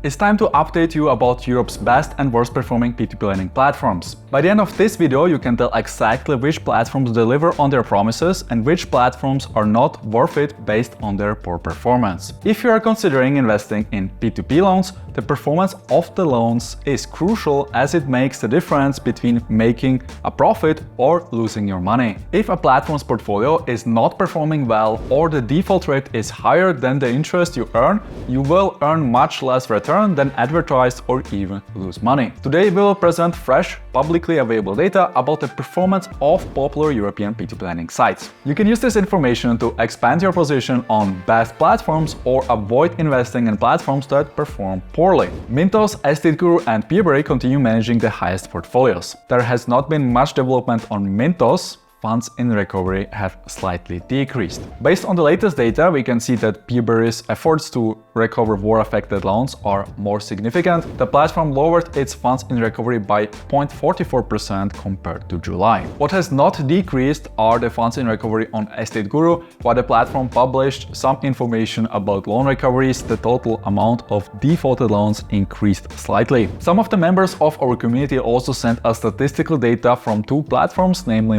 It's time to update you about Europe's best and worst performing P2P lending platforms. By the end of this video, you can tell exactly which platforms deliver on their promises and which platforms are not worth it based on their poor performance. If you are considering investing in P2P loans, the performance of the loans is crucial as it makes the difference between making a profit or losing your money. If a platform's portfolio is not performing well or the default rate is higher than the interest you earn, you will earn much less return than advertised or even lose money. Today we will present fresh, publicly available data about the performance of popular European P2P lending sites. You can use this information to expand your position on best platforms or avoid investing in platforms that perform poorly. Mintos, Estate Guru and Peerberry continue managing the highest portfolios. There has not been much development on Mintos. Funds in recovery have slightly decreased. Based on the latest data, we can see that Peerberry's efforts to recover war-affected loans are more significant. The platform lowered its funds in recovery by 0.44% compared to July. What has not decreased are the funds in recovery on Estate Guru. While the platform published some information about loan recoveries, the total amount of defaulted loans increased slightly. Some of the members of our community also sent us statistical data from two platforms, namely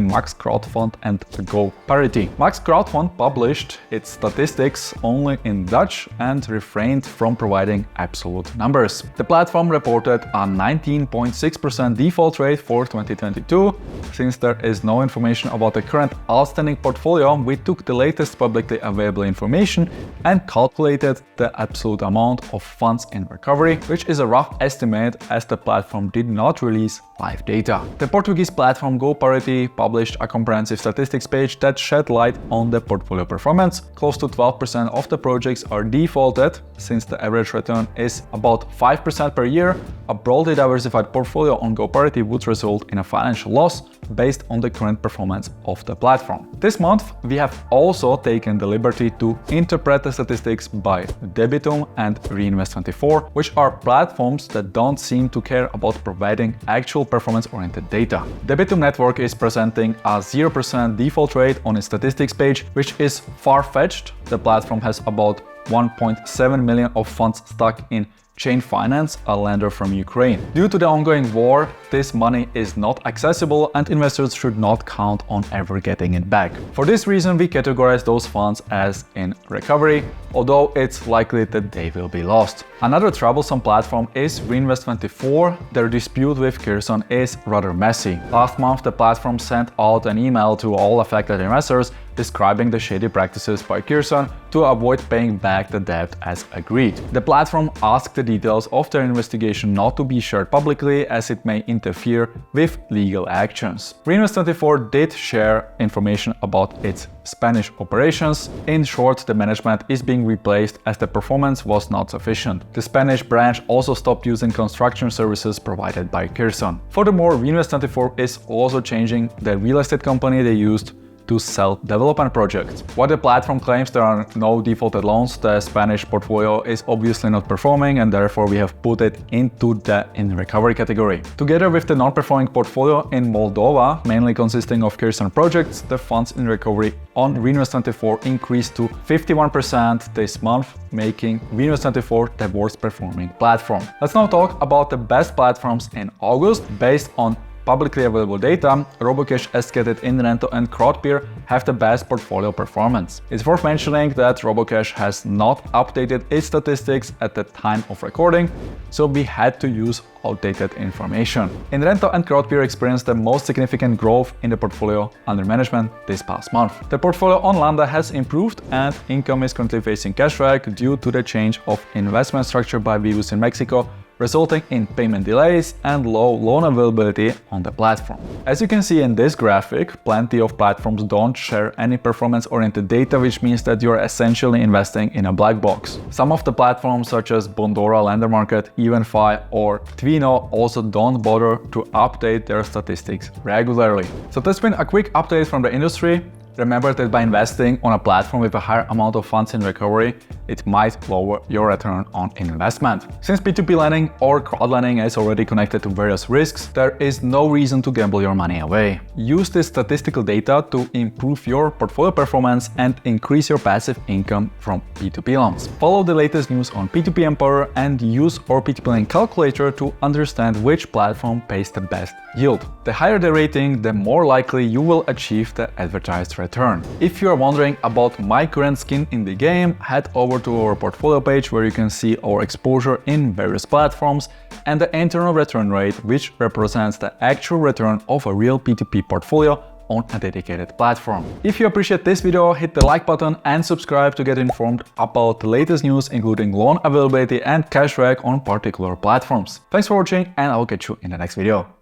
Crowdfund and GoParity. Max Crowdfund published its statistics only in Dutch and refrained from providing absolute numbers. The platform reported a 19.6% default rate for 2022. Since there is no information about the current outstanding portfolio, we took the latest publicly available information and calculated the absolute amount of funds in recovery, which is a rough estimate as the platform did not release live data. The Portuguese platform GoParity published a comprehensive statistics page that shed light on the portfolio performance. Close to 12% of the projects are defaulted. Since the average return is about 5% per year, a broadly diversified portfolio on GoParity would result in a financial loss based on the current performance of the platform. This month, we have also taken the liberty to interpret the statistics by Debitum and Reinvest24, which are platforms that don't seem to care about providing actual performance-oriented data. Debitum Network is presenting a 0% default rate on its statistics page, which is far-fetched. The platform has about 1.7 million of funds stuck in Chain Finance, a lender from Ukraine. Due to the ongoing war, this money is not accessible and investors should not count on ever getting it back. For this reason, we categorize those funds as in recovery, although it's likely that they will be lost. Another troublesome platform is Reinvest24. Their dispute with Kherson is rather messy. Last month, the platform sent out an email to all affected investors describing the shady practices by Kherson to avoid paying back the debt as agreed. The platform asked the details of their investigation not to be shared publicly as it may interfere with legal actions. Reinvest24 did share information about its Spanish operations. In short, the management is being replaced as the performance was not sufficient. The Spanish branch also stopped using construction services provided by Kherson. Furthermore, Reinvest24 is also changing the real estate company they used to sell development projects. While the platform claims there are no defaulted loans, the Spanish portfolio is obviously not performing and therefore we have put it into the in recovery category. Together with the non-performing portfolio in Moldova, mainly consisting of Kherson projects, the funds in recovery on Reinvest24 increased to 51% this month, making Reinvest24 the worst performing platform. Let's now talk about the best platforms in August. Based on publicly available data, Robocash, Escated, Inrento and Crowdpeer have the best portfolio performance. It's worth mentioning that Robocash has not updated its statistics at the time of recording, so we had to use outdated information. Inrento and Crowdpeer experienced the most significant growth in the portfolio under management this past month. The portfolio on Landa has improved and income is currently facing cash drag due to the change of investment structure by Vivus in Mexico, resulting in payment delays and low loan availability on the platform. As you can see in this graphic, plenty of platforms don't share any performance-oriented data, which means that you're essentially investing in a black box. Some of the platforms such as Bondora, Lendermarket, Evenfi or Twino also don't bother to update their statistics regularly. So that's been a quick update from the industry. Remember that by investing on a platform with a higher amount of funds in recovery, it might lower your return on investment. Since P2P lending or crowd lending is already connected to various risks, there is no reason to gamble your money away. Use this statistical data to improve your portfolio performance and increase your passive income from P2P loans. Follow the latest news on P2P Empower and use our P2P lending calculator to understand which platform pays the best yield. The higher the rating, the more likely you will achieve the advertised return. If you are wondering about my current skin in the game, head over to our portfolio page where you can see our exposure in various platforms and the internal return rate, which represents the actual return of a real P2P portfolio on a dedicated platform. If you appreciate this video, hit the like button and subscribe to get informed about the latest news, including loan availability and cashback on particular platforms. Thanks for watching, and I'll catch you in the next video.